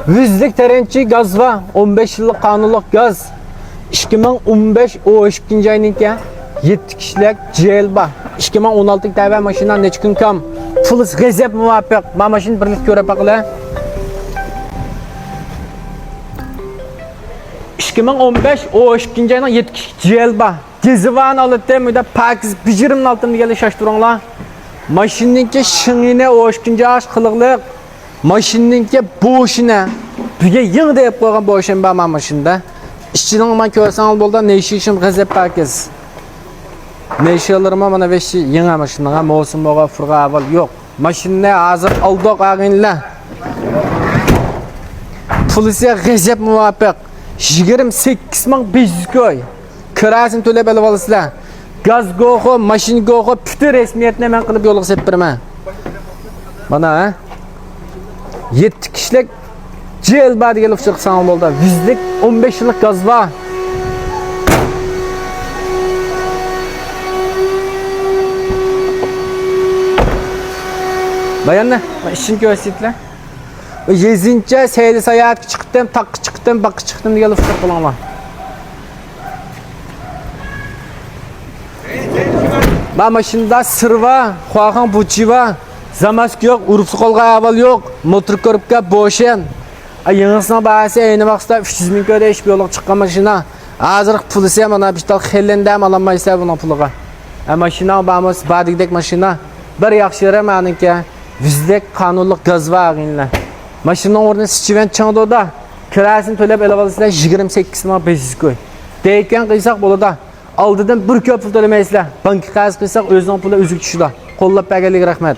Yüzlük terençi gaz var. 15 yıllık kanunluk gaz. 2015 o 2. ayınki 7 kişilik jail var. 2016 tava maşından neç gün kam. Fulus gazep muvaffaq. Ma maşin birlik ko'rib baqla. 2015 o 2. ayının 7 kişilik jail var. Gezivan alıp müde pakiz bijirimnin altında gele şaştırыңlar. Maşinninki şыңine o 2. aş qılıqlıq. Maşinninki boşuna. Büge yığ deyip koygan boşun bama maşında. İşçinin ama körsen bolda ne işi işim gazep pakiz. Ne işi alırım ama veşi yığ maşında. Mosum boğa fırga aval yok. Maşinne hazır aldık ağınla. Polisiye gazep muvaffaq. 28.500 koy. Kirasini to'lab olib olasizlar. Gaz go'xo, mashin go'xo, bütün resmiyetni men qilib yo'l qilib beraman. Mana ha. 7 kişilik jail bar degan chiqsam bo'ldi. Yüzlük 15 yillik gaz var. Bayanlar, işin ko'rsatlar. Yezincha sayli sayohatga chiqdim, taqqa chiqdim, baqqa chiqdim degan fikr qilaman. Ben maşında sırva, xuaxan buçiva, zamask yok, urupsu kolga aval yok, motor korupka boşen. Yığısına bahsi aynı vaxtda 300 bin köre iş bir yoluk çıkan maşina. Azırıq pulusu hem ona bir tal xellendem alamaysa buna puluğa. Maşina bağımız badigdek maşina. Bir yaxşı rəmənin ki, yüzlük kanunluk gaz var ağınlar. Maşının orada sıçıven çandı da, kirasını tölep elevalısıyla 28.500 koy. Deyken qıysaq bolu da. Aldıdan bir köp pul tölemeyizler. Banki qaz qıysak özünün pulu üzük düşüdü. Qollab bəgəlik rəhmət.